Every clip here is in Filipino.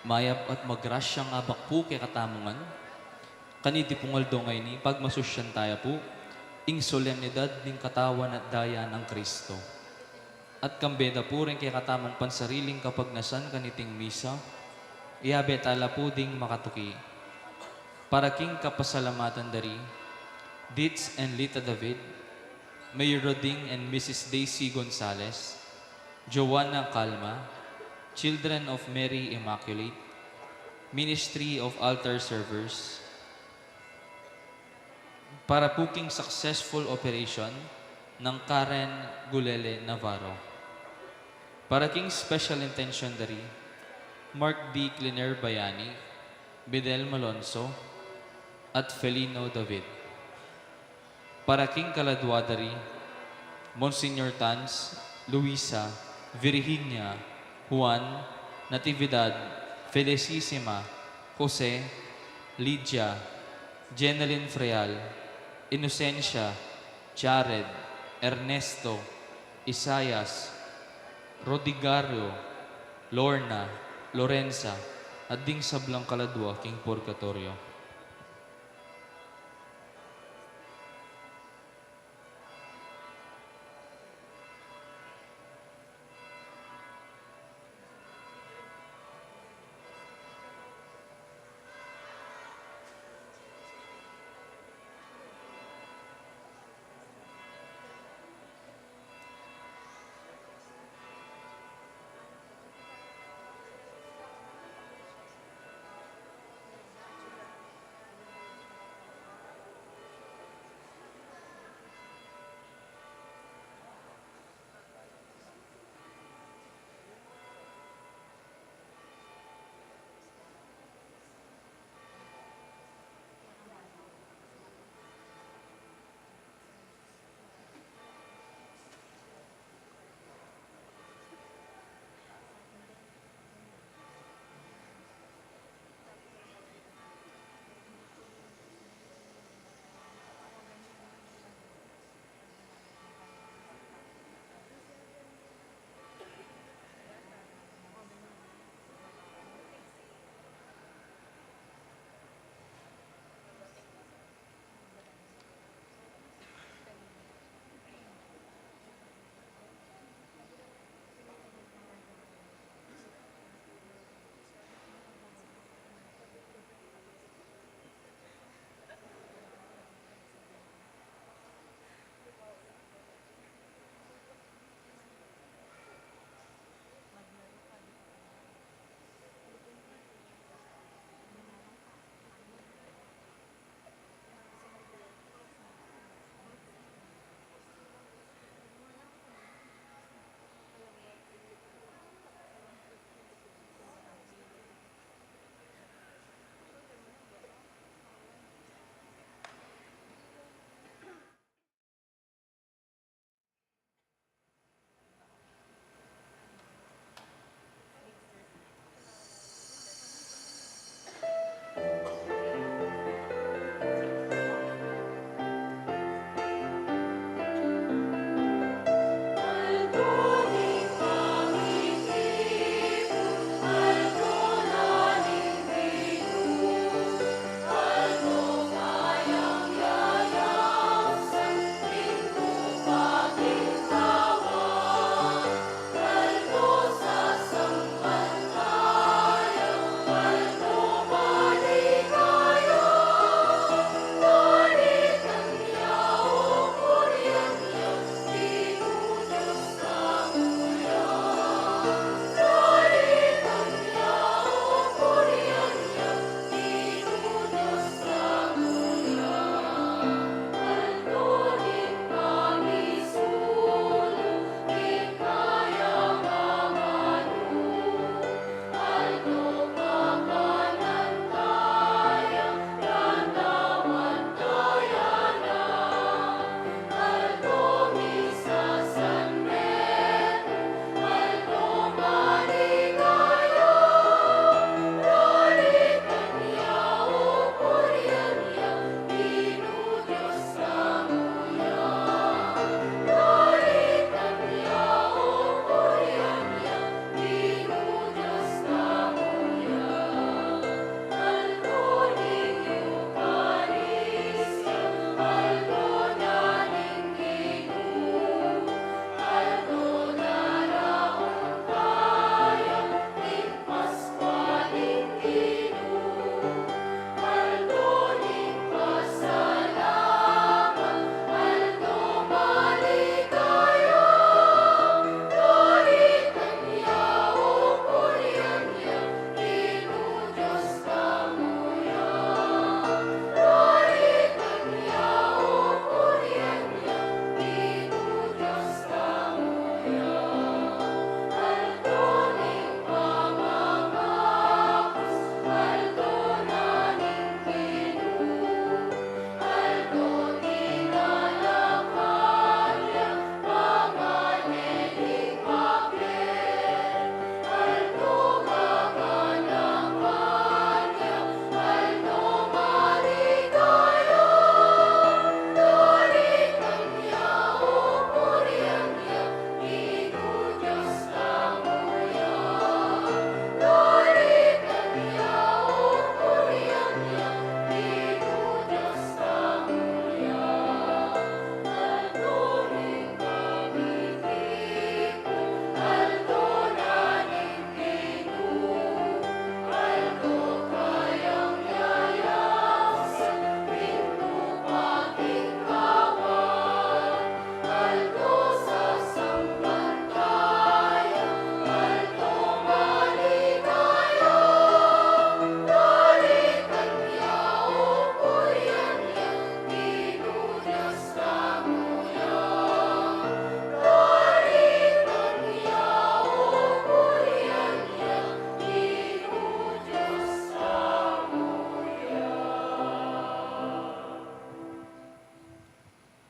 mayap at magrasyang abak po kay katamungan. Kaniti pungal do ngay ni pagmasusyan tayo po, ing solemnidad ng katawan at daya ng Kristo. At kambeda po rin kay katamang pansariling kapag nasan kaniting misa, iabe tala po ding makatuki. Para king kapasalamatan dari, Ditz and Lita David, Mayor Roding and Mrs. Daisy Gonzalez, Joanna Calma, Children of Mary Immaculate, Ministry of Altar Servers, para puking successful operation ng Karen Gulele Navarro. Para king special intention dari, Mark D. Cliner Bayani, Bidel Malonzo, at Felino David. Para king kaladwadari, Monsignor Tans, Luisa, Virginia, Juan, Natividad, Felicissima, Jose, Lydia, Jeneline Freal, Inocencia, Jared, Ernesto, Isayas, Rodigario, Lorna, Lorenza, at ding sablang kaladwa king Purgatorio.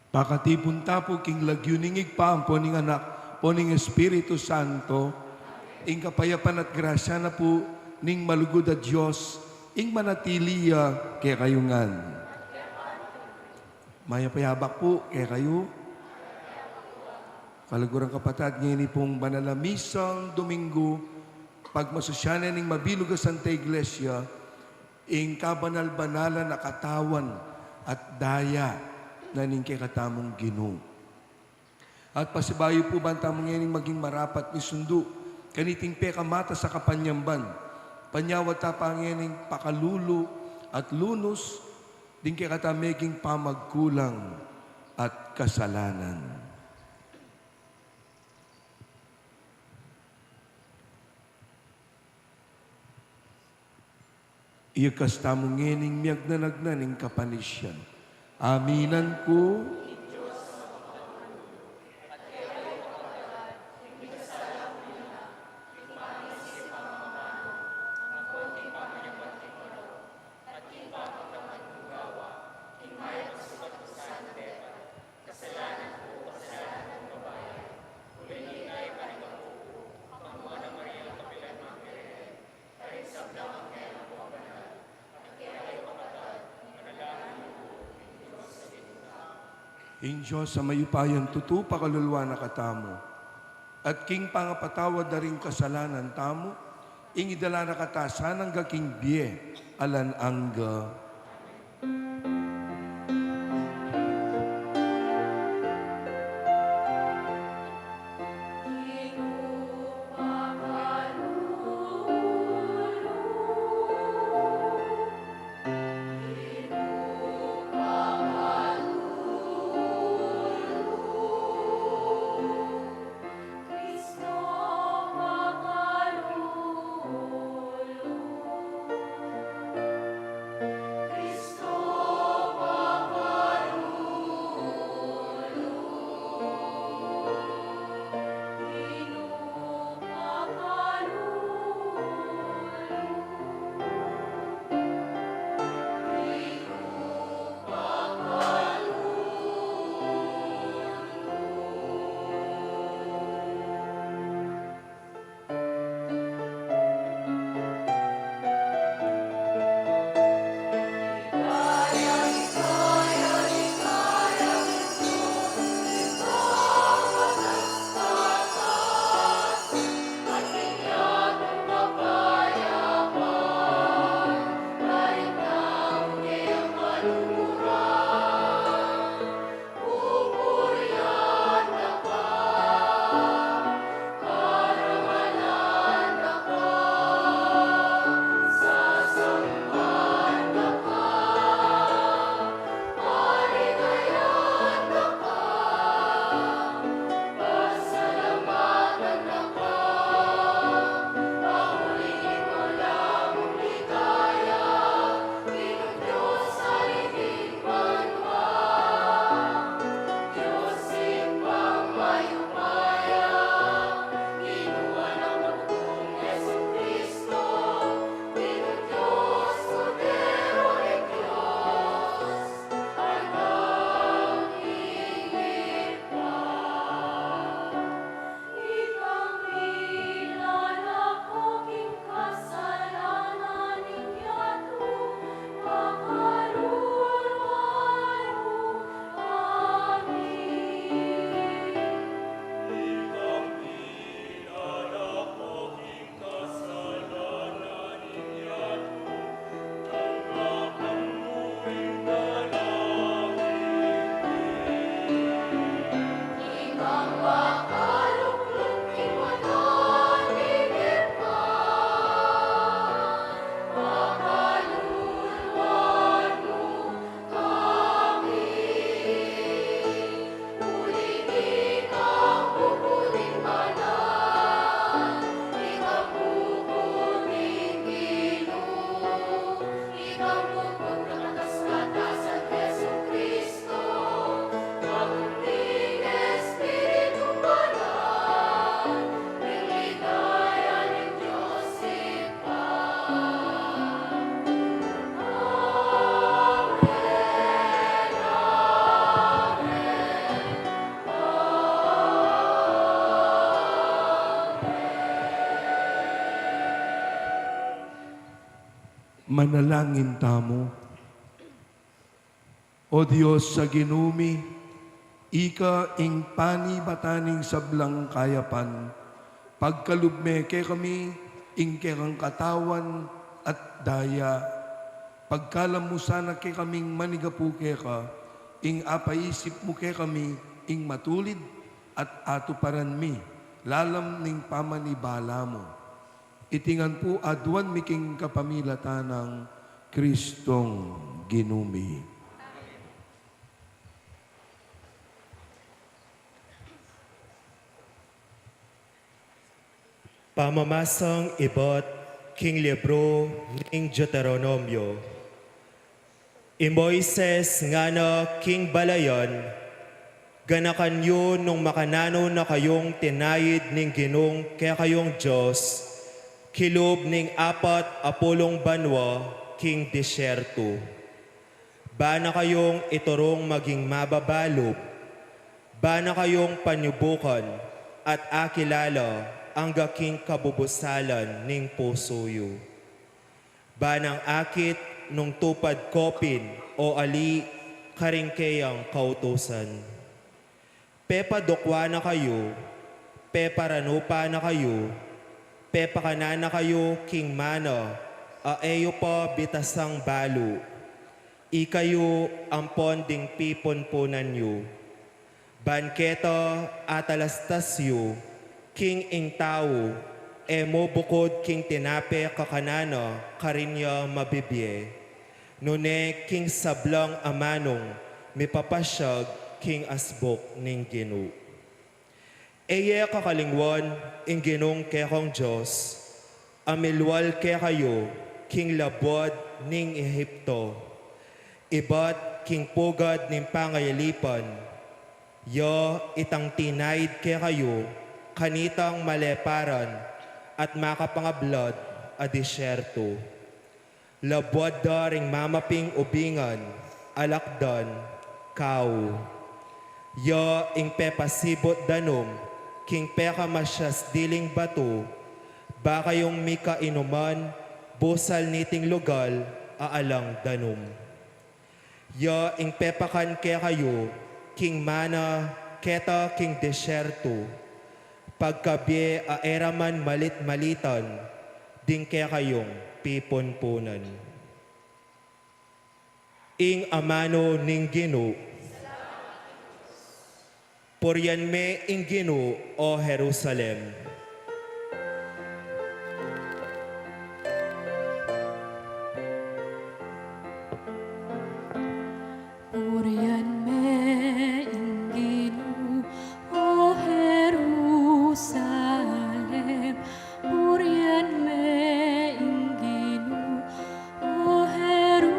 Pakatipon tapo king lagyuningig pa ang poning anak, poning Espiritu Santo, ing kapayapan at grasya na po ning malugod at Diyos, ing manatiliya kay kayungan. Mayapayabak po kay kayo. Kalagurang kapatid, ngayon pong banalamisang Domingo, pagmasusyanan ning mabilog sa Santa Iglesia, ing kabanal-banalan na katawan at daya na ning kay katamong Ginoo. At pasibayo po ba ang tamong ngayon maging marapat ni sundo, kaniting pekamata sa kapanyamban, panyawat tapangyaning pakalulo at lunos, din kay katameging pamagkulang at kasalanan. Iyakas tamong ngening miyag na nagnaning kapanisyan. Aminan ko. In Diyos sa mayupayan tutu pakalulwa na katamo. At king pangapatawad na rin kasalanan tamo, ing idala na katasan ang gaking biye, alan angga. Manalangin tamo. O Diyos sa ginumi, ika ing pani bataning sablang kayapan, pagkalubme ke kami, ing kekang katawan at daya, pagkalamusana ke kaming manigapu ke ka, ing apaisip mo ke kami, ing matulid at atuparan mi, lalam ning pamanibala mo. Itingan po aduan miking kapamilatan ng Kristong ginumi. Pamamasang ibot king libro ning Deuteronomio. Moises nga na king balayon, ganakan yun nung makanano na kayong tinayid ning ginong kaya kayong Diyos, kilob ning 40 banwa king disyerto. Bana kayong iturong maging mababalob, bana kayong panyubukan at akilala ang gaking kabubusalan ning pusoyo. Banang akit nung tupad kopin o ali karingkeyang kautusan. Pepadokwa na kayo, peparanupa na kayo, pepakana na kayo king mana, aeyo pa bitasang balo. Ikayo ang ponding pipon-punan nyo. Banketa atalastasyo, king ing tao, mo bukod king tinape kakanana, karinya mabibye. Nune king sablang amanong, mipapasyag king asbok ning ginu. Eye kakalingwan, ing ginong kekong Diyos, amilwal ke kayo, king labwad ning Ehipto. Ibat king pugad ning pangayalipan, yo itang tinaid ke kayo, kanitang maleparan at makapangablad a disyerto. Labwad daring mamaping ubingan, alakdan, kau. Ya ing pepasibot danom, king peka masyas diling bato, ba kayong mika inuman, busal niting lugal, aalang danom. Ya ing pepakan ke kayo, king mana, keta king disyerto, pagkabye aeraman malit-malitan, ding kaya kayong pipon-punan. Ing amano ning ginu, purian me ing ginu o Jerusalem. Purihan me inginu, o Jerusalem. Purihan me inginu, o Jerusalem.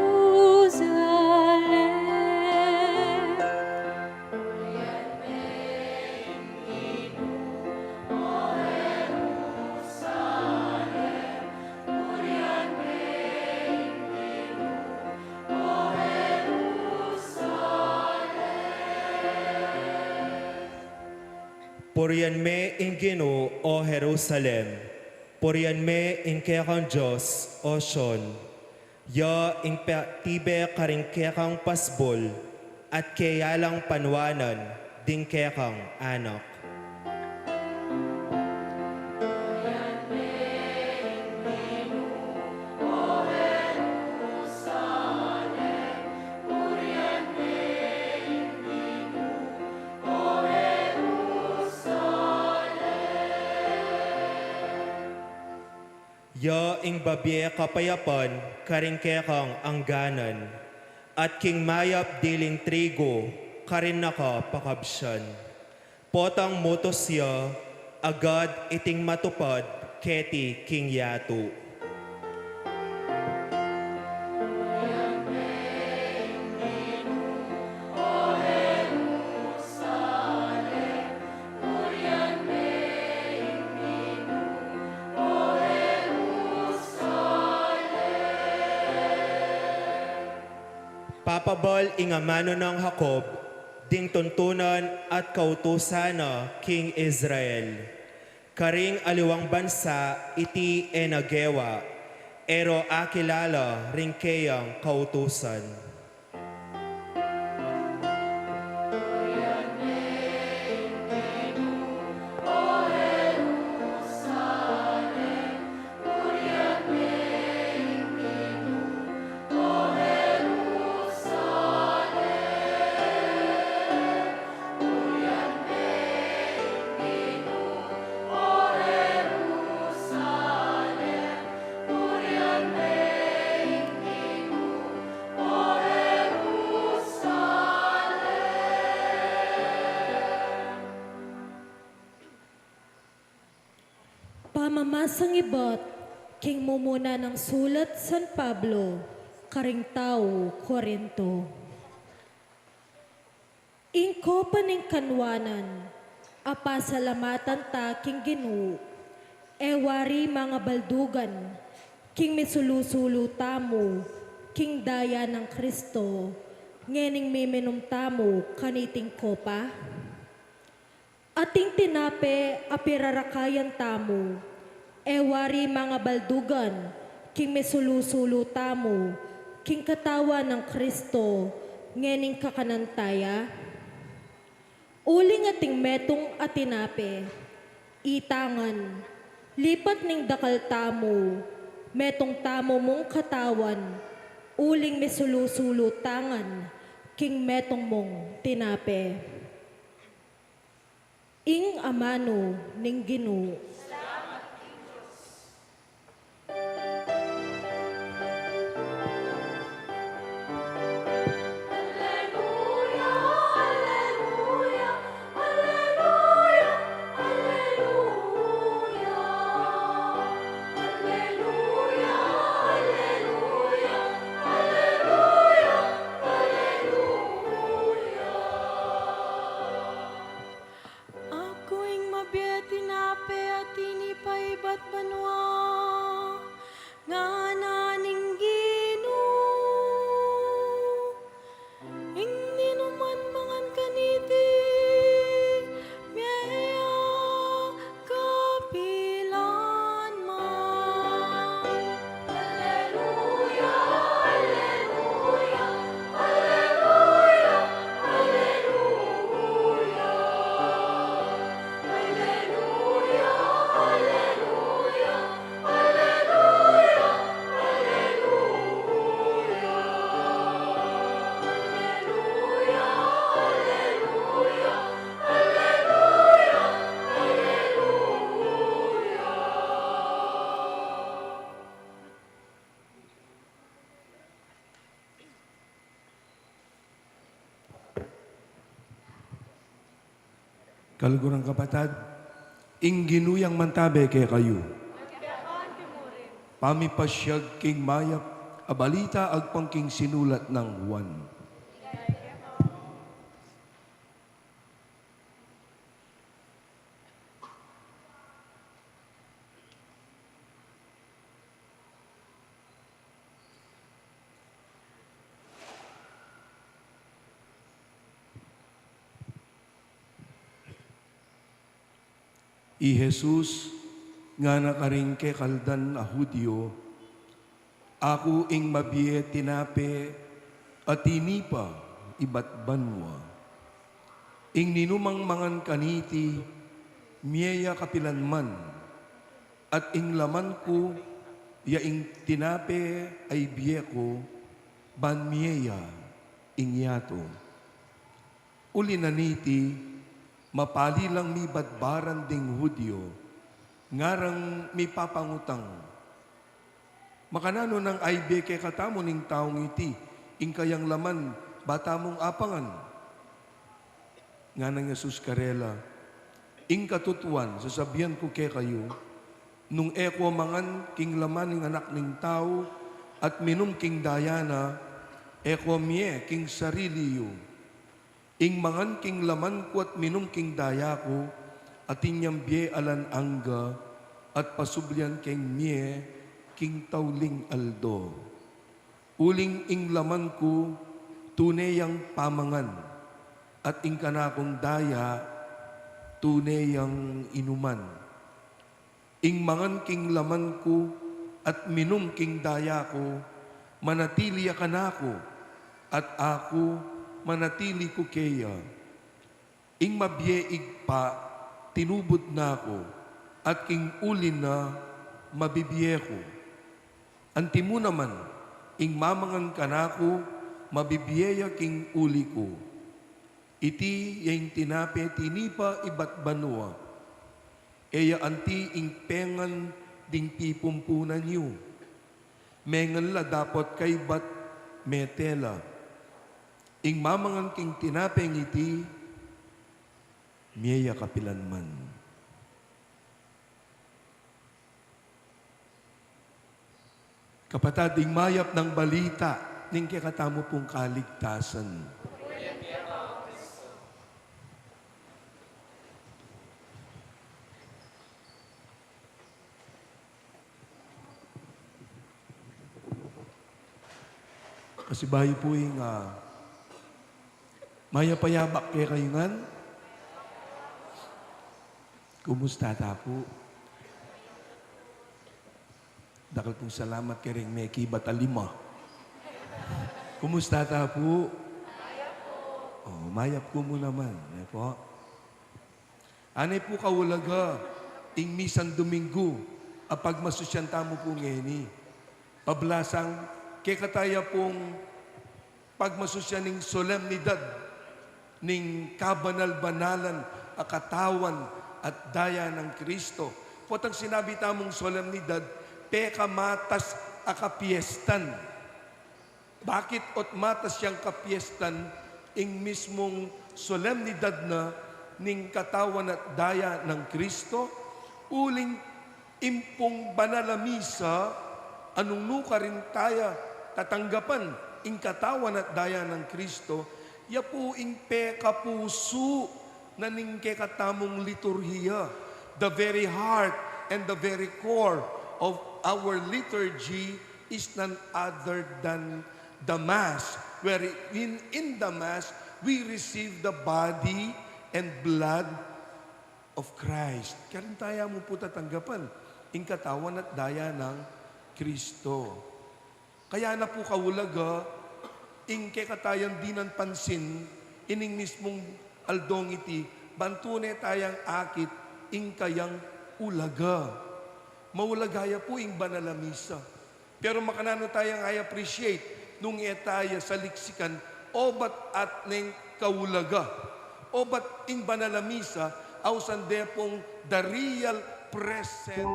Purihan me inginu, o Jerusalem. Purihan me inginu, o Purian me ing ginu o Jerusalem. Purian me ing kekang Diyos o Sion. Ya ing tibe karing kekang pasbol at keyalang panwanan ding kekang anak. Ya ing babye kapayapan, karing kekang angganan, at king mayap diling trigo, karin naka pakabsyan. Potang motos ya, agad iting matupad, keti king yato. Papabal ingamano ng Jacob, ding tuntunan at kautosana King Israel. Karing aliwang bansa iti enagewa, ero akilala rin kayang kautusan. Pamamasang ibat, king mumuna ng sulat San Pablo, karing tao, Korinto. Ingko paning kanwanan, apasalamatan ta king Ginoo, ewari mga baldugan, king misulusulo tamo, king daya ng Kristo, ngening miminum tamo kaniting kopa. Ating tinape apirarakayan tamo, ewari mga baldugan, king misulusulo tamo, king katawa ng Kristo, ngening kakanantaya. Uling ating metong atinape, itangan, lipat ning dakal tamo, metong tamo mong katawan, uling misulusulo tangan, king metong mong tinape. Ing amano ning Ginoo. Alleluia, alleluia, alleluia, alleluia. Alleluia, alleluia, alleluia, alleluia. Ako'y mabiyatinape at inipaibat banwa nga naning Ginoo. Hindi naman mangan kaniti, miya kapilan man. Alleluia, alleluia, alleluia, alleluia. Alleluia, alleluia, alleluia, Kalugurang kapatad, ing ginuyang mantabe kay kayo. Pamipasyag king mayap, abalita agpangking sinulat ng Juan. I Jesus, nga nakaring ke kaldan a Hudyo, ako ing mabiye tinape at inipa ibat banwa. Ing ninumang mangan kaniti, miyeya kapilanman, at ing laman ko, ya ing tinape ay biye ko, ban miyeya ing yato. Uli na niti, mapali lang mi badbaran ding Hudyo, ngarang mi papangutang. Makanano ng aybe kay katamo ning taong iti, ing kayang laman, bata mong apangan. Nga nang Jesus karela, ing katutuan, sasabihan ko kay kayo, nung eko mangan king laman ning anak ning tao, at minum king dayana, eko mie king sarili yu. Ing mangan king laman ko at minum king daya ko, at inyang biye alan angga, at pasublian king mie, king tauling aldo. Uling ing laman ko, tunayang pamangan, at ing kanakong daya, tunayang inuman. Ing mangan king laman ko, at minum king daya ko, manatili ka na ako, at ako manatili ko kaya. Ing mabyeig pa, tinubod na ako, at king ulin na mabibiye ko. Anti mo naman, ing mamangan ka na ako, mabibiyeya king uli ko. Iti yung tinape, tinipa ibat banua. Eya anti ing pengan ding pipumpunan yu. Mengan la dapat kay bat metela. Ing mamangan king tinapeng iti, miya kapilan man. Kapatid, ing mayap ng balita, ning kikatamo pong kaligtasan. Kasi bayo po yung mayapayabak kaya kayo ngan. Kumusta ta po? Dakal pong salamat kay ring Meki Batalima. Kumusta ta po? Mayap po. Oh, mayap ko mo naman. Eh po. Anay po kawulaga, ing misan Domingo, apag masusyanta mo po ngeni. Pablasang, kay kataya pong pagmasusya ning solemnidad, ning kabanal-banalan, akatawan, at daya ng Kristo. Potang sinabi tamong solemnidad, peka matas akapiestan. Bakit ot matas siyang kapiestan, ing mismong solemnidad na ning katawan at daya ng Kristo, uling impong banalamisa, anong nuka rin tayo tatanggapan ing katawan at daya ng Kristo, ya po ing peka puso na ning kekatamong liturhiya, the very heart and the very core of our liturgy is none other than the Mass, wherein in the Mass we receive the body and blood of Christ. Kaya rin tayo mo po tatanggapan ing katawan at daya ng Kristo. Kaya na po kawulaga, ing kekatayan dinan pansin, ining mismong aldong iti, bantune tayang akit, ing kayang ulaga. Maulagaya po ing banalamisa. Pero makanano tayang I appreciate, nung etaya sa liksikan, obat at ning kaulaga. Obat ing banalamisa, ausan depong the real presence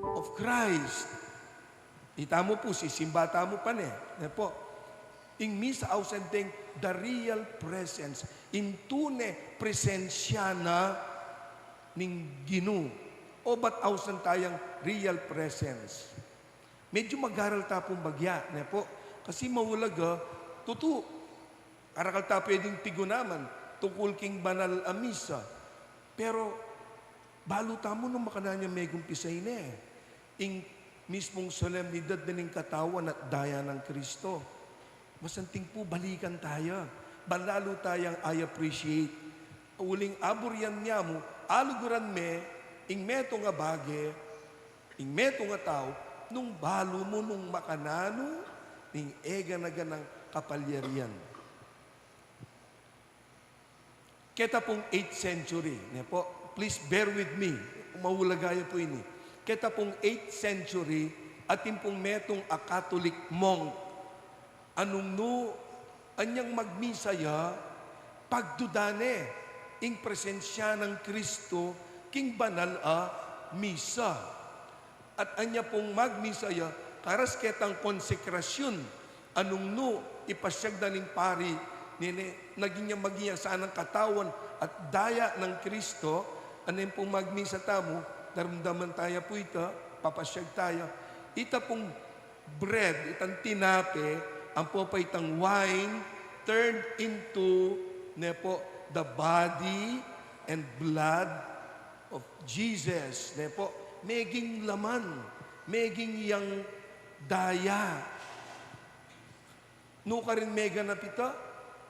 of Christ. Itamo po, sisimbata mo pa ne. Po, ing misa ausenteng the real presence. Intune presensya na ning Ginoo. O ba't ausan tayang real presence? Medyo mag-aral tapong bagya. Ne po, kasi mawulaga, tutu. Karakal ta pwedeng tigunaman, tukul king banal a misa. Pero, baluta mo nung makananya may gumpisay ne. Ing mismong solemnidad na ning katawan at daya ng Kristo. Masanting po, balikan tayo. Balalo tayang I appreciate. Uling aburyan niya mo, aluguran me, ing meto nga bage, ing meto nga tao, nung balo mo nung makanano, ning ega na ganang kapalyarian. Keta pong 8th century, ne po, please bear with me, mahulagaya po ini. Keta pong 8th century, atin pong metong a Catholic monk, anong no, anyang magmisaya, pagdudane, ing presensya ng Kristo, king banal a misa. At anya pong magmisaya, karas ketang konsekrasyon, anong no, ipasyagda ning pari, nine, naging magiya saan ang katawan at daya ng Kristo, anin pong magmisa tamo, daramdaman tayo po ito, papasyag tayo. Ita pong bread, itang tinape, ang po pa itang wine, turned into, nepo, the body and blood of Jesus. Nepo, meging laman, meging yang daya. No ka rin mega na pita,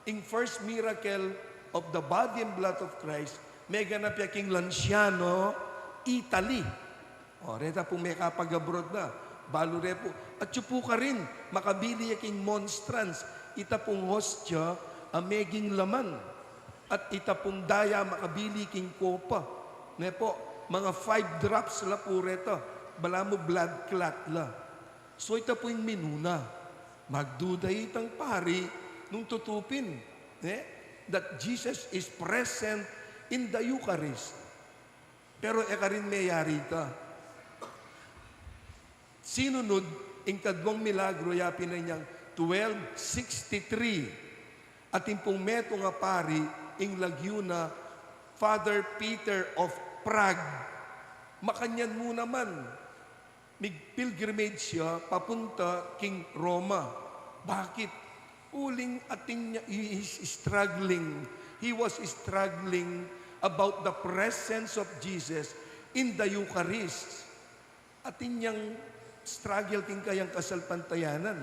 in first miracle of the body and blood of Christ, mega na piya king Lanciano, Italy. O, reta po may kapag-abroad na. Balo re po. At yun po ka rin, makabili yaking monstrans. Ita pong hostya, ameging laman. At ita pong daya, makabili king kopa. Ne po, mga 5 drops la po reta. Bala mo blood clot la. So ita po yung minuna. Magduday itang pari nung tutupin. That Jesus is present in the Eucharist. Pero eka rin may yari ita. Sinunod, ang kadwang milagro, yapin na niyang 1263. At yung pong meto nga pari, ing Laguna, Father Peter of Prague. Makanyan mo naman. Mig-pilgrimage siya, papunta king Roma. Bakit? Uling ating niya, he is struggling. He was struggling about the presence of Jesus in the Eucharist. Atin niyang struggle king kayang kasalpantayanan.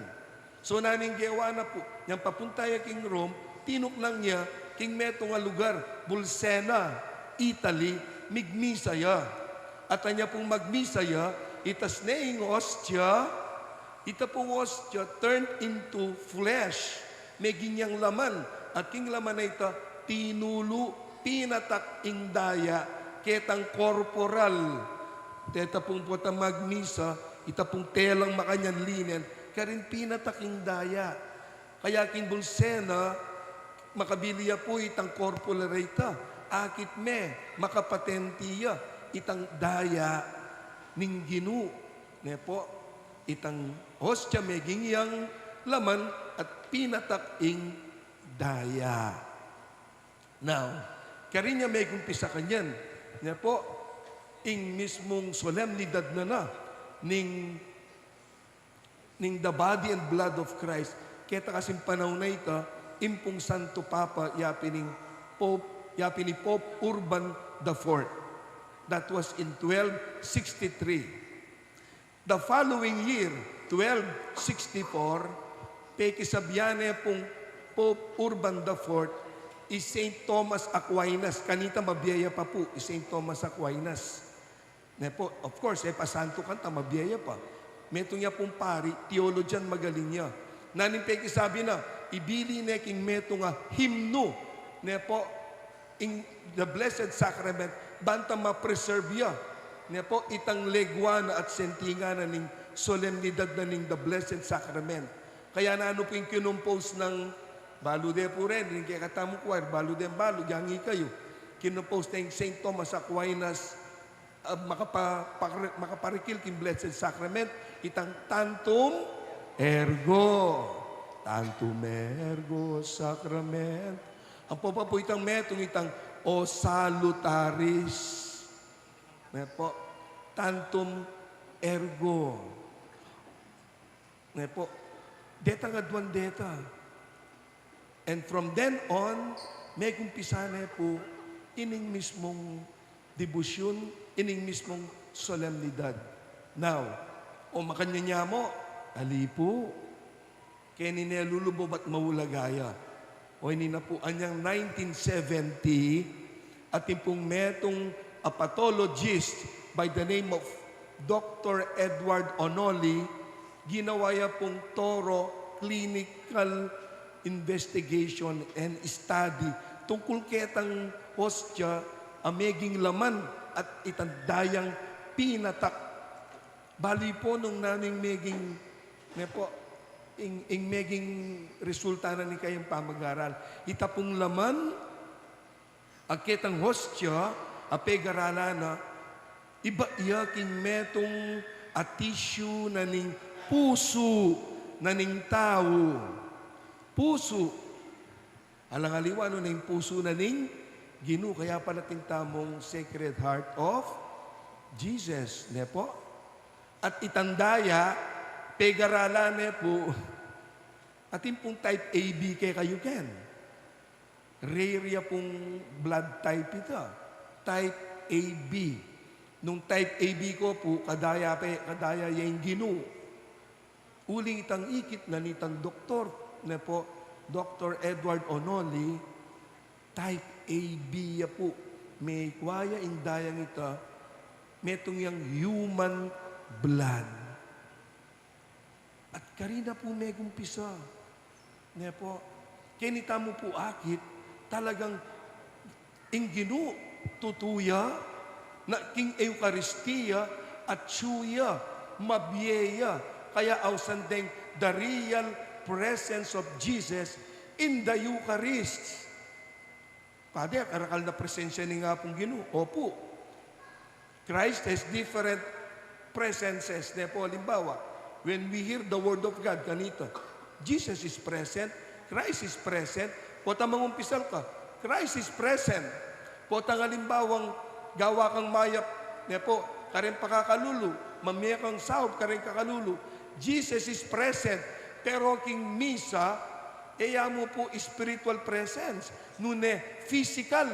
So naning gewa na po, niyang papuntaya king Rome, tinok lang niya, king meto nga lugar, Bolsena, Italy, migmisaya. At anya pong magmisaya, itas neing hostya, ita pong hostya turned into flesh. May ginyang laman. At king laman na ita, tinulo, pinatak ing daya, ketang korporal. Teta pong puta magmisa, ita pong telang makanyan linen, karin pinataking daya. Kaya king Bolsena, makabiliya po itang corporal rita, akit me, makapatentiya, itang daya ning ginu. Ne po, itang hostya may gingyang laman at pinatak ing daya. Now, karin niya may kumpisa kanyan. Ne po, ing mismong solemnidad na ning the body and blood of Christ. Keta kasing panahon na ito, impong Santo Papa yapi ni Pope Urban IV. That was in 1263. The following year, 1264, pekisabyane pong Pope Urban IV is St. Thomas Aquinas. Kanita mabiyaya pa po, is St. Thomas Aquinas. Po, of course, pasanto kanta, mabiyaya pa. Meto niya pong pari, theologian magaling niya. Nanimpeki sabi na, ibili na king meto nga himno. Po, in the Blessed Sacrament, banta ma-preserve ya. Po, itang legwana at sentinga na ning solemnidad na ning the Blessed Sacrament. Kaya na ano po yung kinumpose ng balude po rin, yung kaya katamong choir, balude yangi kayo. Kinumpose na yung St. Thomas Aquinas, makaparikil king Blessed Sacrament, itang tantum ergo. Tantum ergo sacrament. Ang po itang metong itang o salutaris. Po, tantum ergo. Po, deta nga duwan deta. And from then on, may kumpisa na po ining mismong debosyon, ining mismong solemnidad. Now, o makanya mo, ali po, kaya ninelulubo ba't mawulagaya? O hindi na po, anyang 1970, at yung pong metong a pathologist by the name of Dr. Edward Onoli, ginawa ya pong thorough clinical investigation and study tungkol ketang hostya, ameging laman at itandayang pinatak. Bali po nung naning meging, meging resulta na ni kayong pamag-aral. Itapong laman, aketang hostya, apegarala na, iba iya king metong at tissue na ning puso na ning tao. Puso. Alangaliwa no na yung puso na ning Ginu. Kaya pala tamong Sacred Heart of Jesus. Ne po? At itandaya, pegarala ne po, atin pong type AB kayo ken. Rare pong blood type ito. Type AB. Nung type AB ko po, kadaya yung Ginu. Uling itang ikit na nitang doktor, na po, Dr. Edward Onoli, type AB ya po. May kwaya indayang ita, metong yang human blood. At karina po may gumpisa. Ne po, kinita mo po akit, talagang inginu, tutuya, na king Eucharistia at suya, mabyeya. Kaya ausandeng the real presence of Jesus in the Eucharist. Pwede, karakal na presensya ni nga pong Ginoo. Opo. Christ has different presences. Ne po, halimbawa, when we hear the Word of God, ganito, Jesus is present, Christ is present, potang mangumpisal ka, Christ is present. Potang halimbawang gawa kang mayap, ne po, karin pakakalulu, mamaya kang sahod, karin kakalulu, Jesus is present. Pero king misa, eya mo po spiritual presence, nune physical,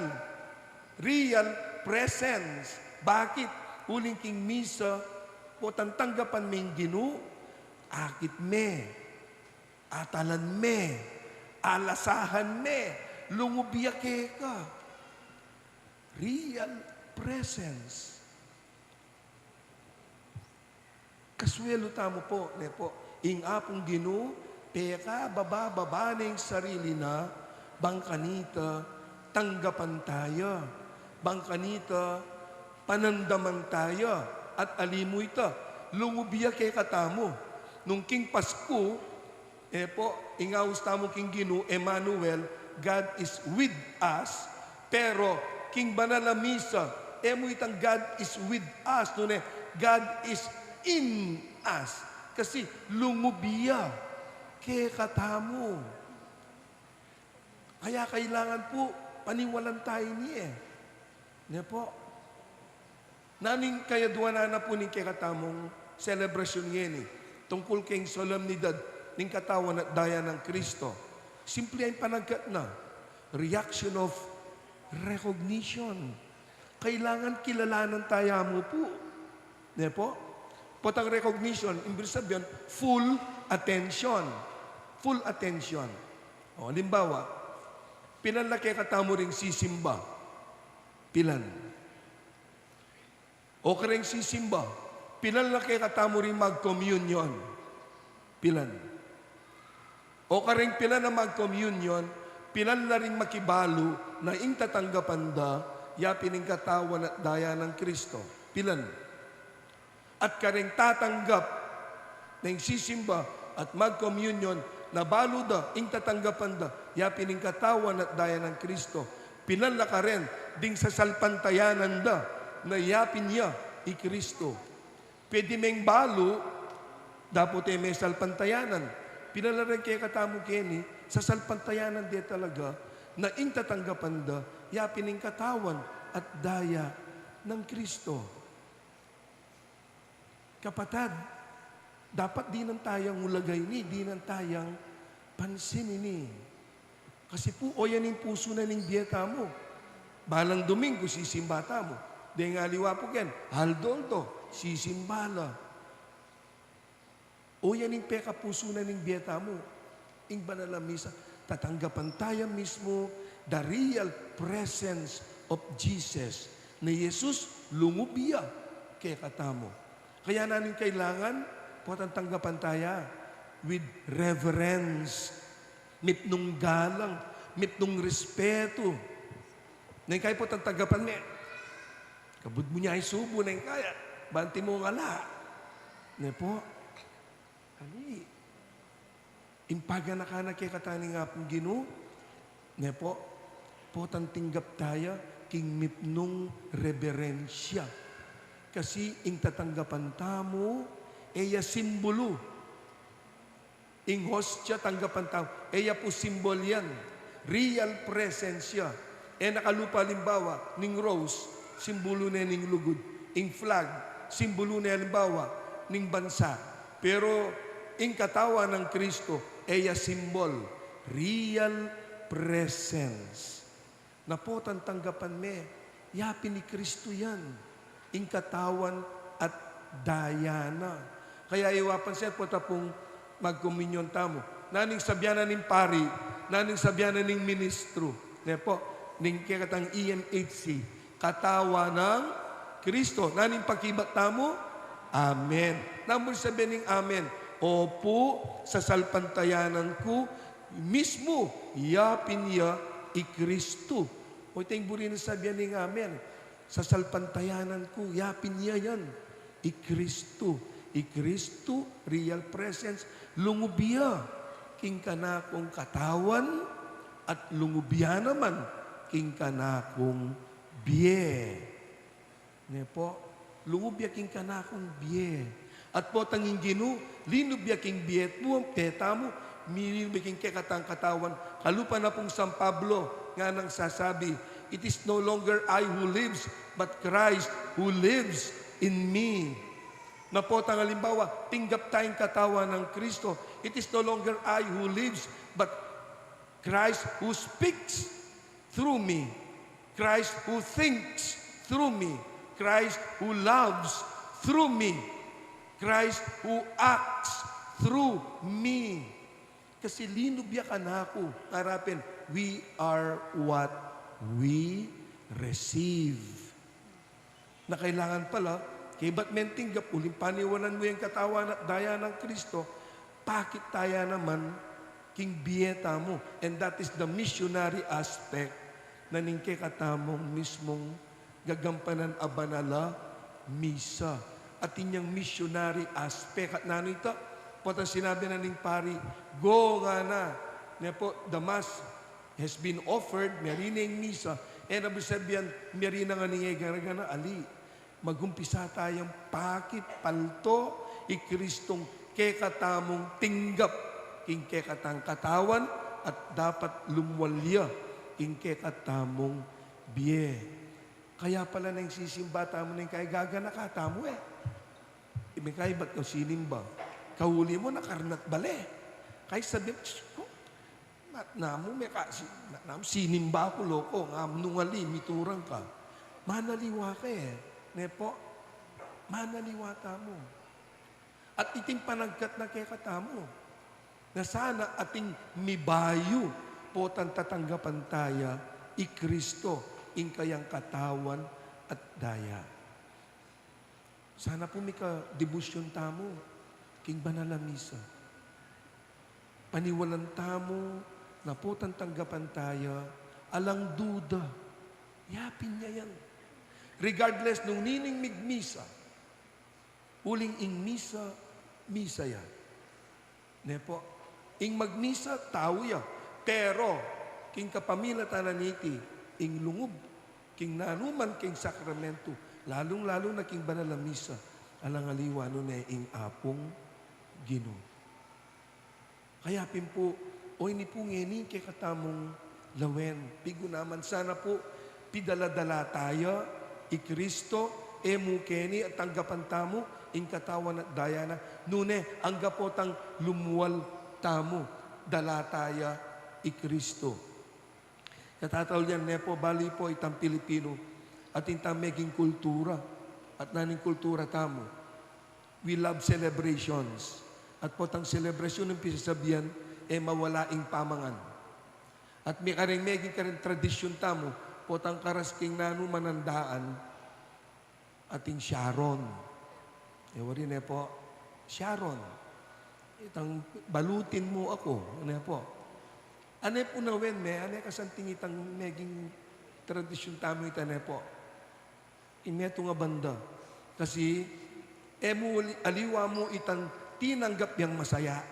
real presence. Bakit? Uling king misa, potang tanggapan may Ginoo, akit me, atalan me, alasahan me, lungubiyake ka. Real presence. Kaswelo tamo po, ne po, ing apong Ginoo, peka bababaning sarili na, bangkanita, tanggapan tayo, bangkanita, panandaman tayo, at alimoy ta, lungubiya kay katamo. Nung King Pasko, po, ingaus tamo King Ginoo, Emmanuel, God is with us, pero King Banal Misa, mo itang God is with us, nune, God is in us. Kasi lungubiya kay katamo. Kaya kailangan po, paniwalan tayo niya. Ne po, naning kaya duwana na po ning katamong celebration ngayon tungkol kay solemnidad ning katawan at daya ng Kristo. Simple ay panagkat na reaction of recognition. Kailangan kilalanan tayo mo po. Ne po? Potang recognition, ibig sabihin, full attention. Full attention. O, halimbawa, pilan na kay katamo ring sisimba. Pilan. O kareng sisimba, pilan na kay katamo rin mag-communion. Pilan. O kareng pilan na mag-communion, pilan na rin makibalo na ing tatanggapan da, yapin ing katawan at daya ng Kristo. Pilan. At kareng tatanggap ng sisimba at mag-communion, na balo da, ing tatanggapan da, yapin ing katawan at daya ng Kristo. Pilan na ka rin, ding sa salpantayanan da, na yapin niya i Kristo. Pwede meng balo, dapat may salpantayanan. Pinalaran kaya katamo keni, sa salpantayanan di talaga, na ing tatanggapan da, yapin ng katawan at daya ng Kristo. Kapatad, dapat di nang tayang ulagay ni, di nang tayang pansin ini. Kasi po, o yan yung puso na ng biyeta mo. Balang Domingo, sisimbata mo. Di nga liwa po ken, haldolto, sisimbala. O yan yung peka puso na ng biyeta mo. Ing banal na misa, tatanggapan tayo mismo the real presence of Jesus. Na Jesus lungubiya kay katamo. Kaya namin kailangan, potang tanggapan tayo with reverence, mitnong galang, mitnong respeto. Na kayo potang tanggapan me, kabud mo niya ay subo na yung kaya. Banti mo nga la. Ne po, ali, impaga na ka na kay katani nga pong Ginoo. Ne po, potang tinggap tayo king mitnong reverensya. Kasi ing tatanggapan tamo, eya simbolo. Ing hostya tanggapan tamo, eya po simbol yan. Real presence siya. Nakalupa limbawa, ning rose, simbolo na ning lugod. Ing flag, simbolo na halimbawa, ning bansa. Pero, ing katawan ng Kristo, eya simbol. Real presence. Napotan tanggapan me, yapin ni Kristo yan. Ing katawan at dayana. Kaya iwapan siya po tapong mag-communion tamo. Naning sabyanan ng pari, naning sabyanan ng ministro. Ne po, ning kikatang EMHC, katawa ng Kristo. Naning pakibat tamo? Amen. Namun sabihin ng amen. Opo, sa salpantayanan ko, mismo, yapin niya i-Kristo. O itong buri na sabihan ng amen. Sa salpantayanan ko, yapin niya yan. I-Kristo. I-Kristo, real presence, lungubya. King kanakong katawan at lungubya naman, king kanakong biye. Ne po, lungubya king kanakong biye. At po tanging ginu, linubya king biyet mo, peta mo, minubya king kekatang katawan. Kalupa na pong San Pablo, nga nang sasabi, it is no longer I who lives, but Christ who lives in me. Na po tang halimbawa, tinggap tayong katawan ng Kristo. It is no longer I who lives, but Christ who speaks through me. Christ who thinks through me. Christ who loves through me. Christ who acts through me. Kasi linubya ka na ako. Harapin, we are what we receive. Na kailangan pala, kay ba't mentinggap, uling paniwanan mo yung katawan at daya ng Kristo, pakit taya naman, king bieta mo. And that is the missionary aspect na ningke katamong mismong gagampanan a banala misa. At inyang missionary aspect. At nano ito, po ang sinabi na ning pari, go nga na. Na po, the mass has been offered, merining misa. And ang sabihan, merina nga ningay garagana, ali. Magumpisa tayong pakit, palto, i-Kristong kekatamong tinggap, king kekatang katawan, at dapat lumwalya, king kekatamong biye. Kaya pala nang sisimba tamo nang kay gagana katamo eh. May kay ba't ka sinimba? Kahuli mo nakarnat bale. Kay sabi, ko, namo may kasi, namo sinimba ko loko, ngam nungali, miturang ka. Manaliwa ka eh. Nepo, manaliwata mo. At iting panagkat na kay katamo. Na sana ating mibayo po tan tatanggapan taya i Kristo ing kayang katawan at daya. Sana po may ka-debusyon tamo king banal na misa. Paniwalan tamo na po tan tanggapan taya alang duda. Yapin niya yan. Regardless nung nining migmisa, uling ing misa, misa yan. Ne po, ing magmisa, tao ya. Pero, king kapamila tananiti, ing lungub, king nanuman, king sakramento, lalong-lalo na king banal na misa, alang aliwa nun ing apong Ginoo. Kaya po, o ini po ngeni kay katamong lawen. Pigo naman sana po, pidaladala tayo, i Kristo, emukeni at tanggapan tamo, ing katawan at daya na, nune, ang gapotang lumuwal tamo, dalataya i Kristo. Katataw yan, nepo, bali po itang Pilipino, at itang meging kultura, at naning kultura tamo. We love celebrations. At po tang celebration ng pisasabihan, mawalaing pamangan. At may karing meging karing tradisyon tamo, potang karasking nanu manandaan ating Sharon. Wari na po, Sharon. Itang balutin mo ako. Ano po? Ano po na wen, ano kasanting itang meging tradisyon tamo ito na po. Imeto nga banda. Kasi, aliwa mo itang tinanggap yang masaya.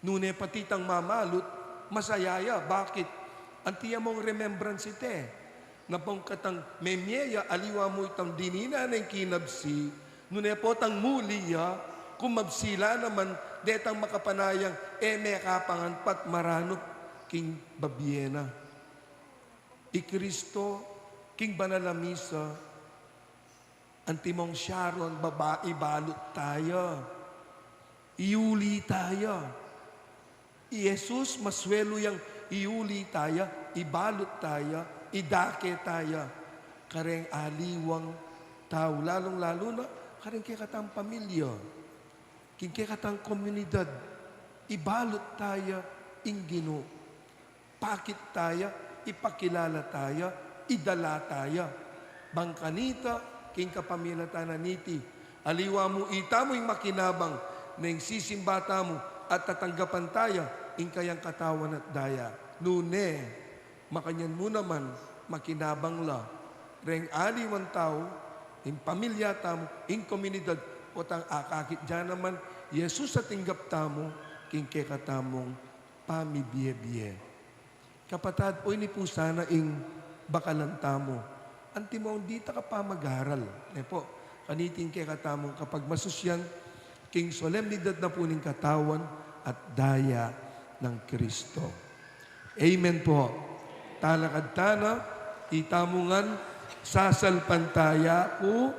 Nune patitang mamalot, masayaya. Bakit? Antiya mong remembrance ite. Napong katang memyeya, aliwa mo itang dinina ng kinabsi, nune po tang muliya, kumabsila naman, detang makapanayang, may kapanganpat maranop, king babiena. I Kristo, king banalamisa, antimong Sharon, babae, balot tayo. Iuli tayo. I Jesus, maswelo yang iuli tayo, ibalot tayo, idake tayo. Kareng aliwang tao, lalong-lalo na, kareng kekatang pamilya, king kekatang komunidad, ibalot tayo, inggino. Pakit tayo, ipakilala tayo, idala tayo. bangkanita, king kapamilya tananiti. Aliwa mo ita mo'y makinabang, nang sisimbata mo at tatanggapan taya, ing kayang katawan at daya. Nune, makanyan mo naman, makinabang la. Reng aliwan tao, ing pamilya tamo, ing komunidad, o tang akakit dyan naman, Yesus sa tinggap tamo, king kekatamong pamibiye-biye. Kapatad, o ini po sana ing bakalan tamo. Antimong di ta ka pa mag-aral. Po, kaniting kekatamong kapag masusyan, king solemnidad na po ning katawan at daya ng Kristo. Amen po. Talakad tana, itamungan, sasalpantaya po,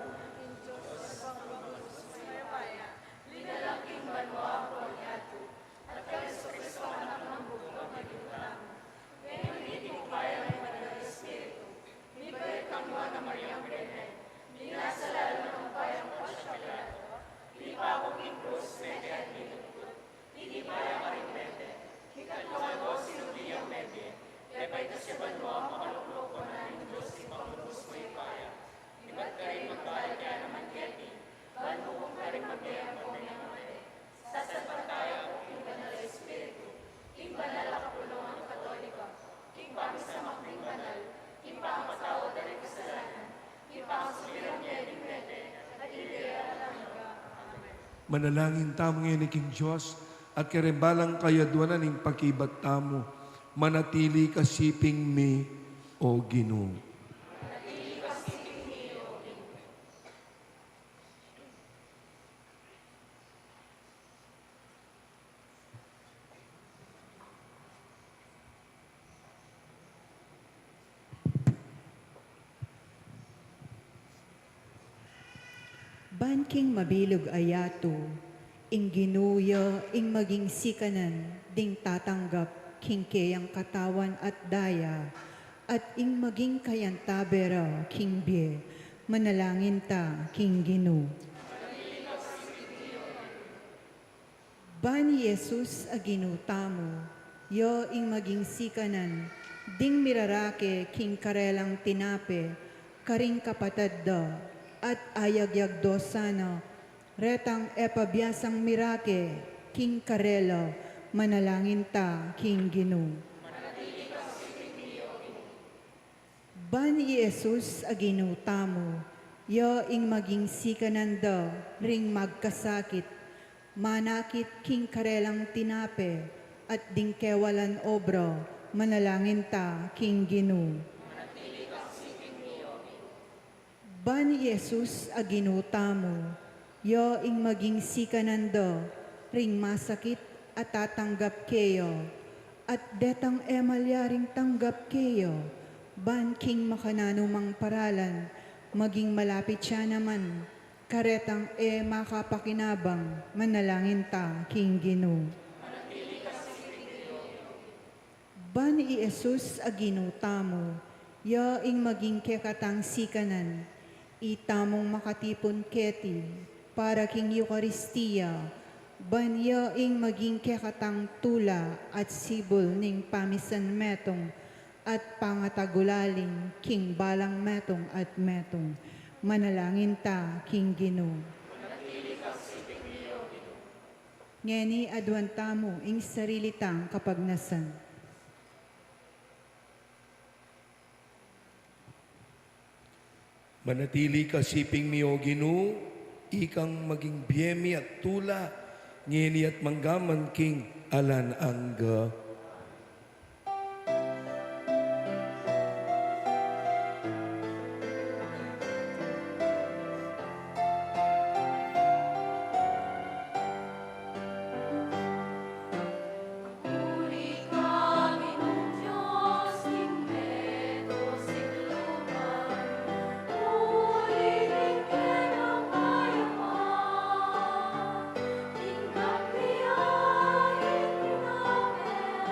manalangin tamo ngayon ni King Diyos at karimbalang kayadwanan ng pakibat tamo, manatili kasiping mi o Ginoo. Banking mabilog ayato, ing ginuya, ing maging sikanan, ding tatanggap, king kayang katawan at daya, at ing maging kayantabera, king bie, manalangin ta, king Ginu. Ban Jesus a ginutamo, yo ing maging sikanan, ding mirarake, king karelang tinape, karing kapatad da, at ayagyag dosana, retang epabyasang mirake, king karela, manalangin ta, king Ginu. Ban Jesus a ginutamo, yo ing maging sikananda, ring magkasakit, manakit king karelang tinape, at dingkewalan obra, manalangin ta, king Ginu. Ban Jesus a ginutamo, yo ing maging sikananda, ring masakit at tatanggap kayo, at detang emalyaring tanggap kayo, ban king makananumang paralan, maging malapit siya naman, karetang makapakinabang, manalangin ta, king Ginu. Ban Jesus a ginutamo, yo ing maging kekatang sikanan, itamong makatipon keti, para king Eucharistia, banyo ing maging kekatang tula at sibol ning pamisan metong, at pangatagulaling king balang metong at metong, manalangin ta, king Ginu. Ngeni adwan tamo ing sarili tang kapagnasan. Manatili kasiping mi o Ginoo, ikang maging biyemi at tula, ngeni at manggaman king alan angga. Puri ka, Ginoong Diyos, himmeto sigluman. Purihin kayo kayaman. Tingnan biyahin namin,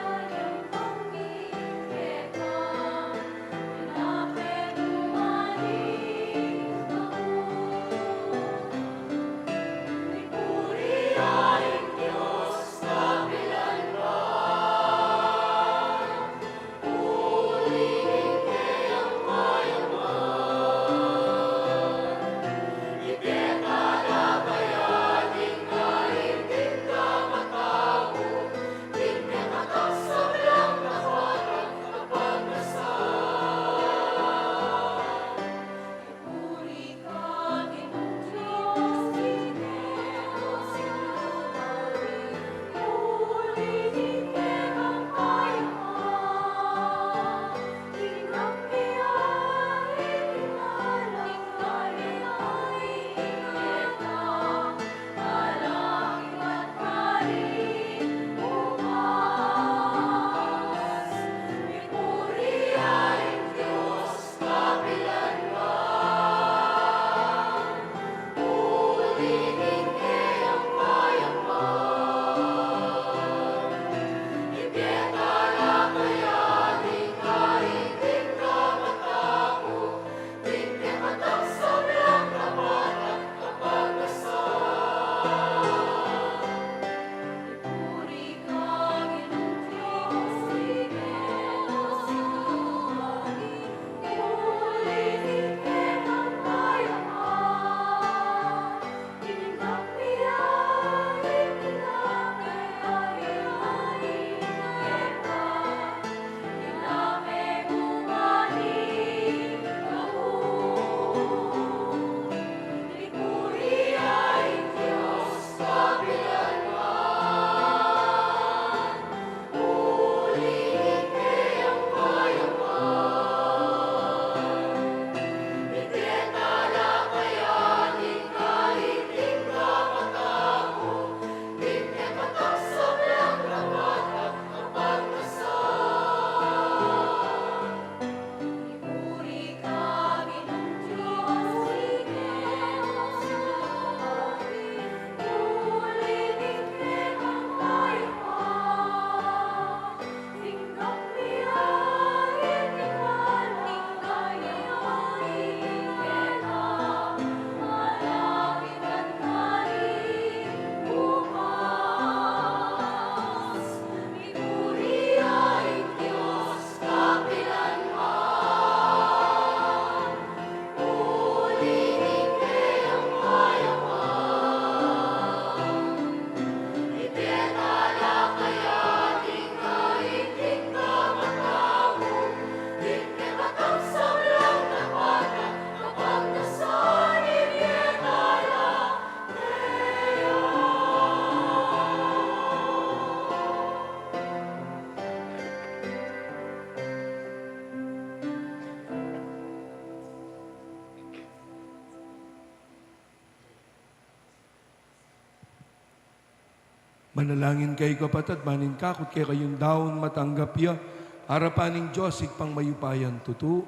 Manalangin kay kapatat, manin kakot kay kayong daon matanggap ya, harapaning Diyos, ikpang mayupayan tutu.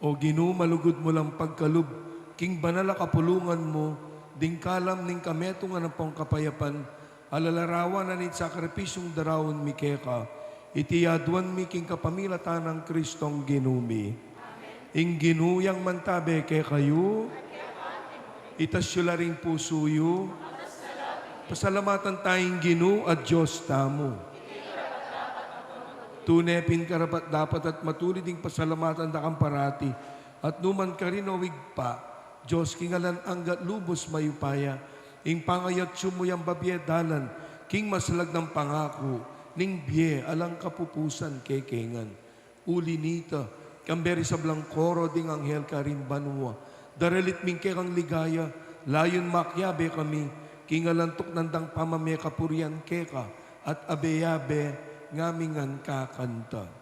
O Ginoo, malugod mo lang pagkalub, king banala kapulungan mo, ding kalam ning kameto nga ng pangkapayapan, alalarawan na nit sakripisyong darawon mi keka, itiyaduan mi king kapamilatan ng Kristong ginumi. Ing ginuyang mantabe ke kayo, itasyula ring pusuyo, pasalamatan tayong Ginoo at Diyos tamo. Tunepin karapat dapat at matulid ding pasalamatan da kang parati. At numan ka rin awig pa, Diyos kingalan anggat lubos mayupaya, ing pangayat sumuyang babye dalan, king masalag ng pangako, ning biye alang kapupusan kekengan. Uli nita, kamberi sa blangkoro ding anghel ka rin banwa, daralit mingke kang ligaya, layon makyabe kami, kingalantok nandang pamamye kapurian keka, at abeyabe, ngamingan kakanta.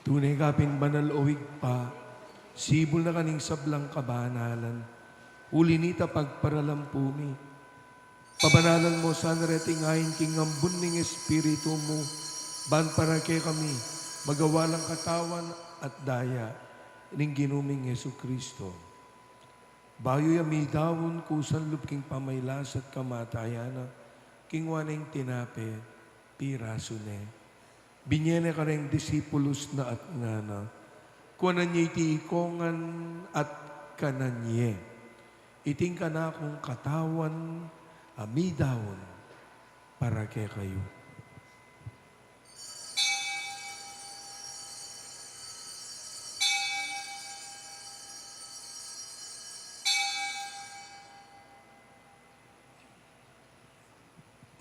Tunay kaping banal owig pa, sibol na kaning sablang kabanalan, uli nita pagparalampumi. Pabanalan mo sa naretingayin king ambun ning espiritu mo, ban para kay kami, magawalang katawan at daya, ning ginuming Yesu Kristo. Bayo yami dawon kusan lupking pamaylas at kamatayana, king waneng tinape, piraso ne. Binyene ka rin disipulos na at ngana. Kuanan niya iti ikongan at kananye. Iting ka na akong katawan, amidawon, para kay kayo.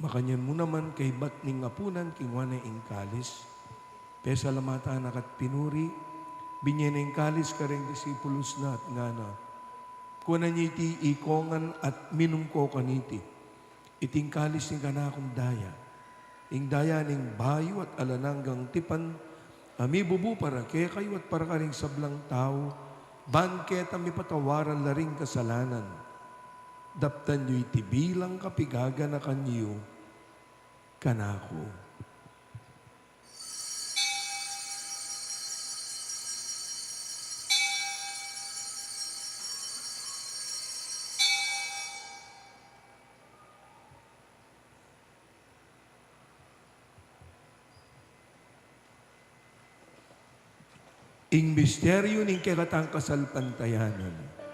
Makanyan mo naman kay bat ning apunan kingwana ing kalis. Pesa lamatan akat pinuri, binyen ing kalis kareng disipulos na at ngana. Kunan niya iti ikongan at minumko kaniti. Iting kalis ning kanakong daya. Ing daya ning bayo at alananggang tipan, ami bubu para kay kayo at para karing sablang tao, ban keta mi patawaran laring kasalanan. Daptan nyo iti bilang kapigaga na kanyo, kanako. Ing misteryo ning keratang kasalpantayanan.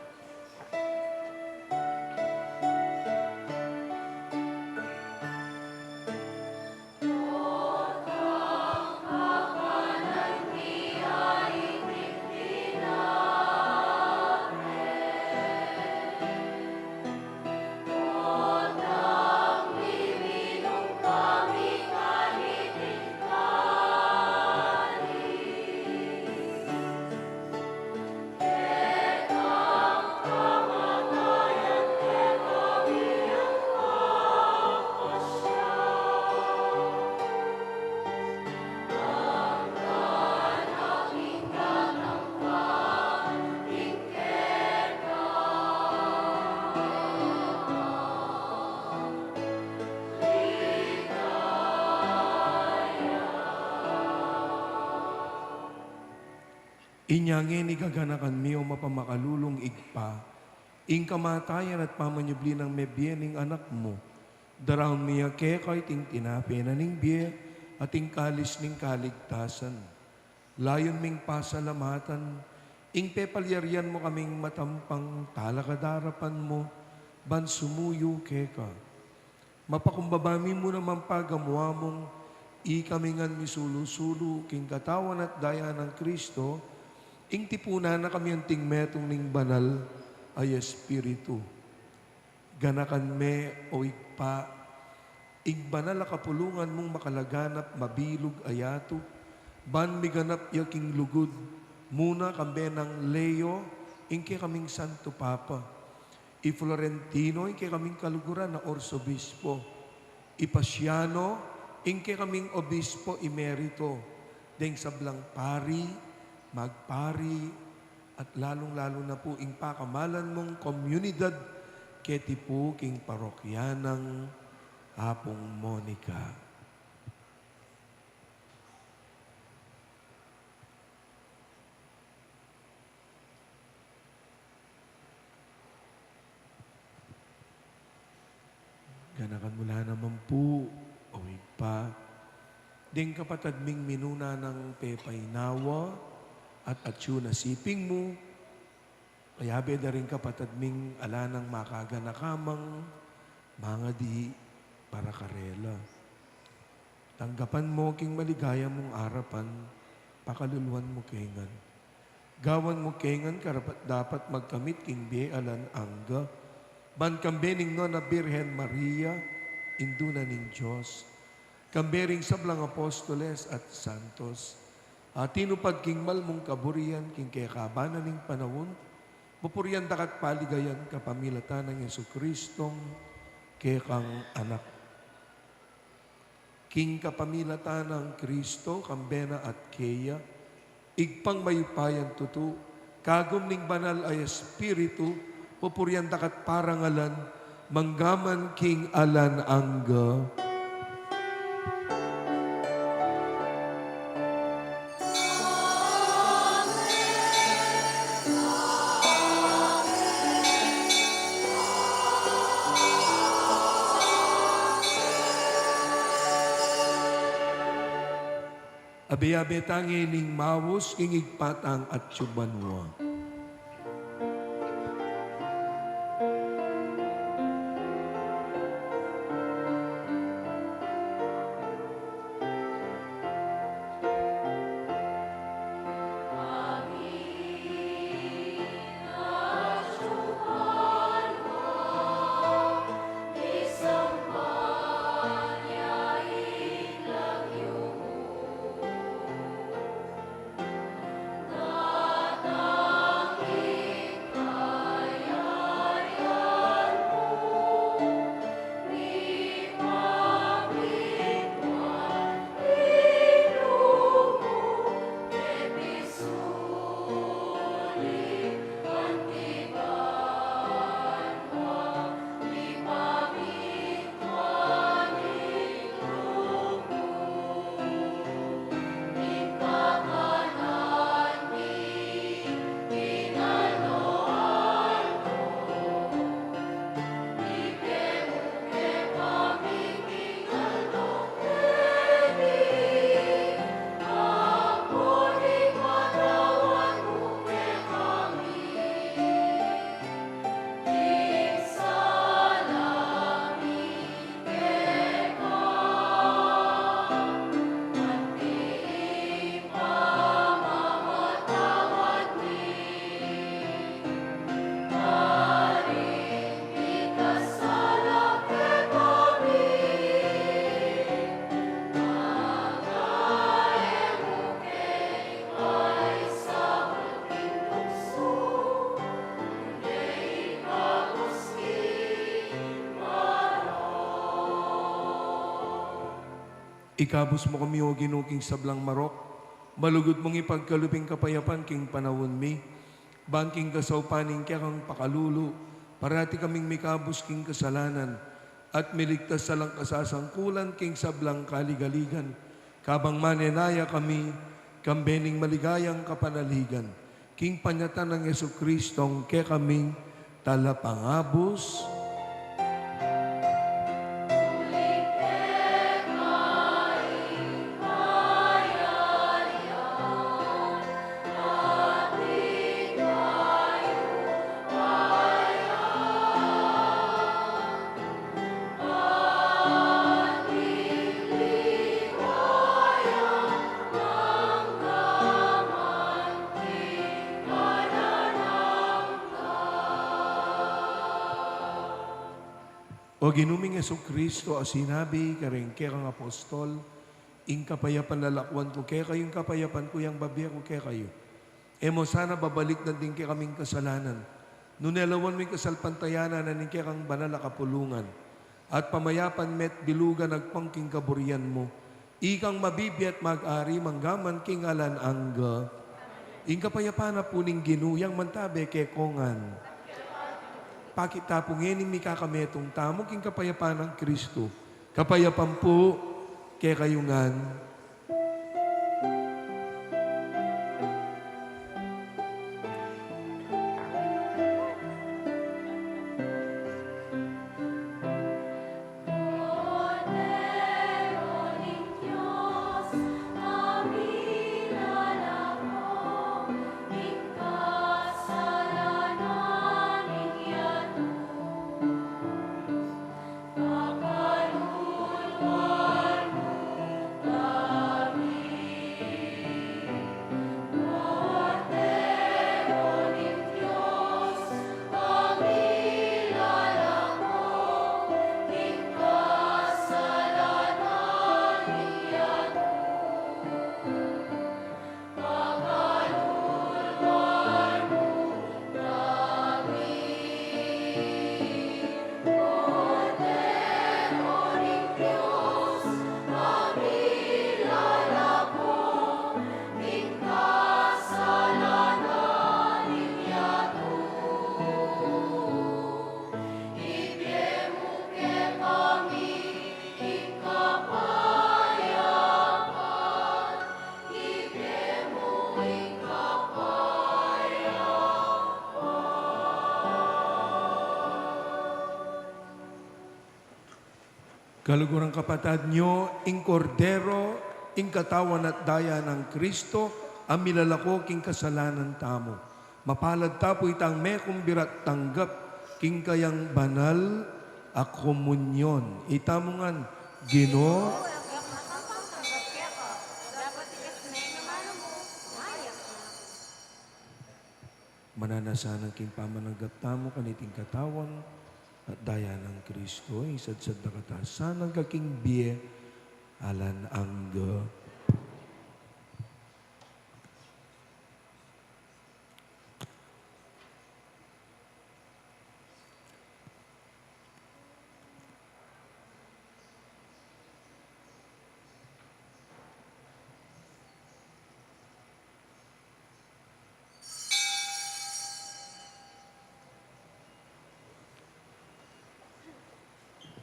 Inyangin igaganakan miyo mapamakalulong igpa, ing kamatayan at pamanyubli ng mebyening anak mo. Daraon miya kekay ting tinapena ning biye at ing kalis ning kaligtasan. Layon ming pasalamatan, ing pepalyarian mo kaming matampang talakadarapan mo, ban sumuyo keka. Mapakumbabami mo naman pagamuha mong ikamingan misulu-sulu king katawan at daya ng Kristo, ing tipunan na kami ang tingmetong ning banal ay Espiritu. Ganakan me o igpa, igbanal a kapulungan mong makalaganap mabilog ayato, ban miganap yaking lugod, muna kambe ng Leo, inke kaming Santo Papa, i Florentino, inke kaming kaluguran na Orsobispo, i Pasiano, inke kaming Obispo Emerito, deng sablang pari, magpari, at lalong-lalo na po ing pakamalan mong komunidad, keti po king parokyanang Apong Monica. Ganakan mula naman po, awig pa. Ding kapatad ming minuna ng pepay nawa at atyo na siping mo. Kaya beda rin kapatad ming ala ng makaganakamang mga di para karela. Tanggapan mo king maligaya mong arapan, pakaluluan mo kengan. Gawan mo kengan karapat dapat magkamit king alan angga, ban kambening no na Birhen Maria, induna ning Diyos, kambering sablang apostoles at santos, at tinupad king malmong kaburian king kayakabanan ning panawon, pupurian dakat paligayan kapamilatan ng Yesu Kristong kekang anak. King kapamilatan ng Kristo, kambena at keya, igpang mayupayan tutu, kagum ning banal ay Espiritu, pupurian dakat parangalan, manggaman king alan angga. Abe-abe tangi ning mawos, ingigpatang at tsubanwa. Ikabos mo kami o ginuking sablang marok, malugod mong ipagkaluping kapayapan king panawon mi, bangking kasaupaning kaya kang pakalulu, parati kaming mikabos king kasalanan, at miligtas sa lang kasasangkulan king sablang kaligaligan, kabang manenaya kami, kambening maligayang kapanaligan, king panyatan ng Yesu Kristong kaya kaming talapangabos, O ginuming Yesu Kristo, sinabi karing kaya kang apostol, ing kapayapan lalakwan ko, kaya kayong kapayapan ko, yung babiya ko, kaya kayo. Emo sana babalik na din kaya kaming kasalanan. Nunelawan mo yung kasalpantayanan na ning kaya kang banal na kapulungan. At pamayapan met bilugan nagpangking kaburian mo. Ikang mabibiyat mag-ari, manggaman king alan angga. Ing kapayapan na puning ginuyang mantabe kay kongan. Pakitapong mi kakametong tamo king kapayapaan ng Kristo. Kapayapan po kay kayungan. Cordero ng Diyos, aminala ko, ikasalanan ninyato. Pakaluluan mo kami. Cordero ng Diyos, aminala ko, ikasalanan ninyato. Pakaluluan mo kami. Cordero ng Diyos, aminala ko, ikasalanan ninyato. Ibiyemo ke kami, ikapayapan. Ibiyemo Kalugurang kapatad nyo, ing kordero, ing katawan at daya ng Kristo, ang milalako king kasalanan tamo. Mapalad tapo itang me kumbirat tanggap, king kayang banal a komunyon. Itamungan, Ginoo, mananasan ang king pamananggap tamo kaniting katawan at daya ng Kristo. Isadsad na katasan ang kaking biye alan angga.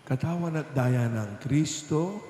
Katawan at daya ng Kristo,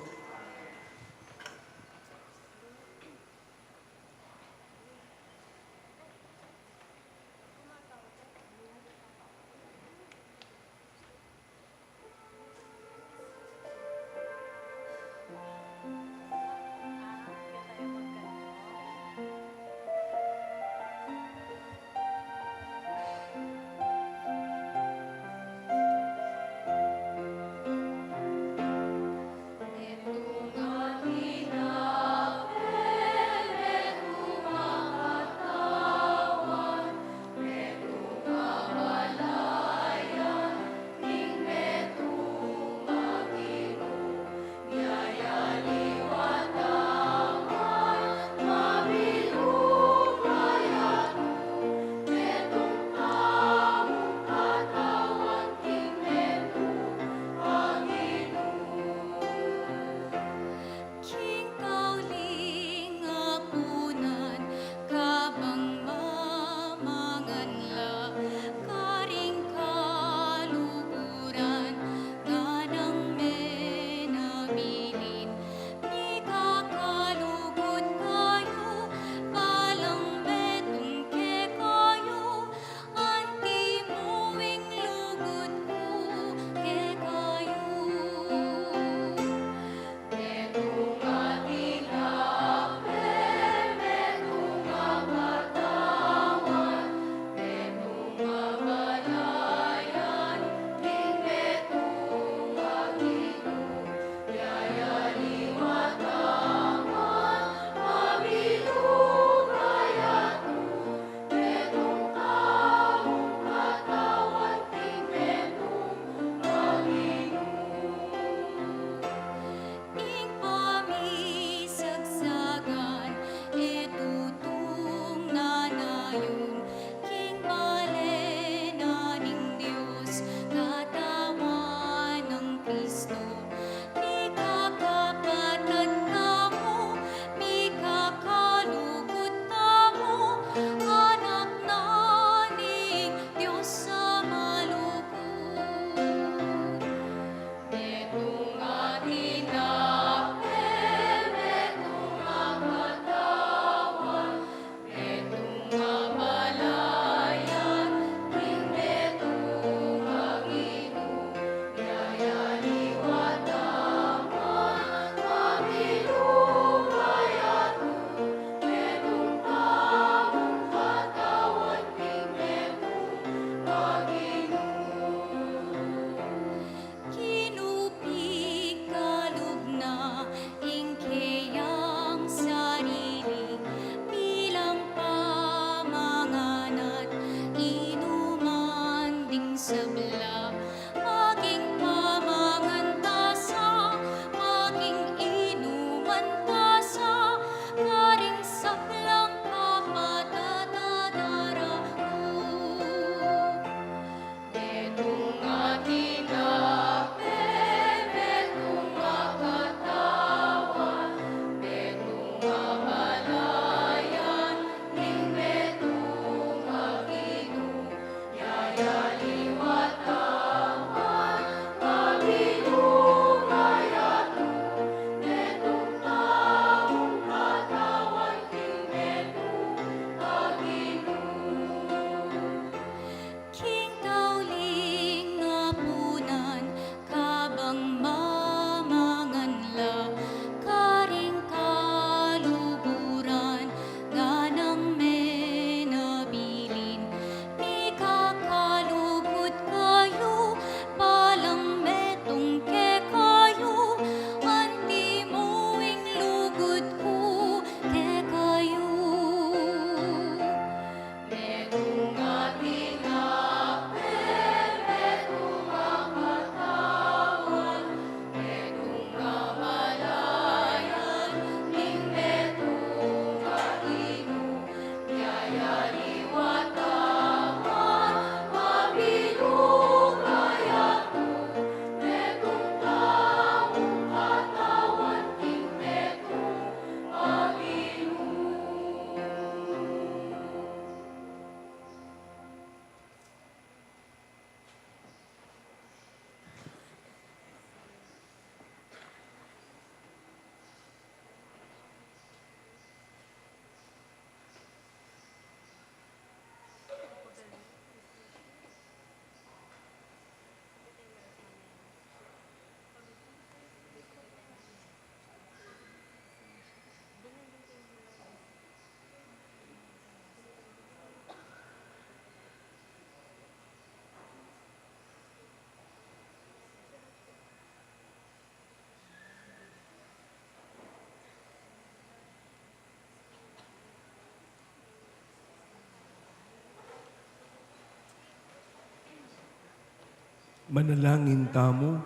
Manalangin tamo.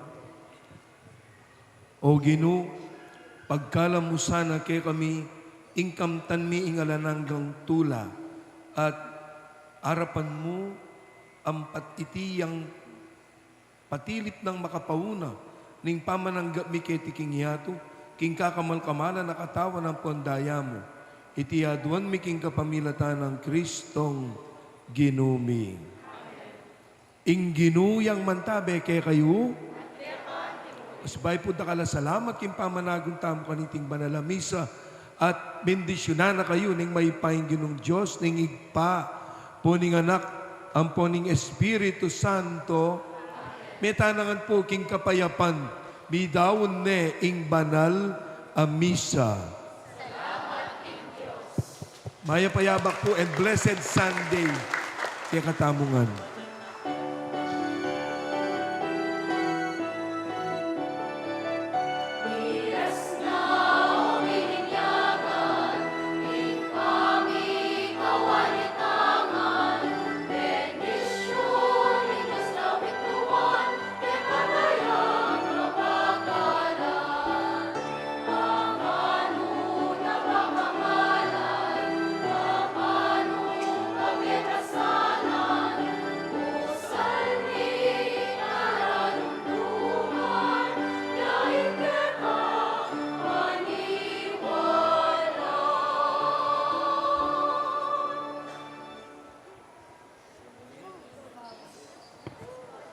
O Ginoo, pagkalam mo sana kay kami, ingkamtan mi ingalananggang tula, at arapan mo ang patitiyang patilip ng makapauna, ning pamananggap mi kay tiking yato, king kakamal-kamala na katawan ng pondaya mo, itiyaduan mi king kapamilatan ng Kristong Ginumi. Ing ginuyang mantabe kay kayo, asbay po dakala salamat king pamanagong tamo kaniting banala misa, at bendisyonan na kayo ning may paing ginong Diyos, ning igpa, po ning anak, ang po ning Espiritu Santo, may tanangan po king kapayapan, midawon ne ing banal a misa. Maya payabak po and blessed Sunday kaya katamungan.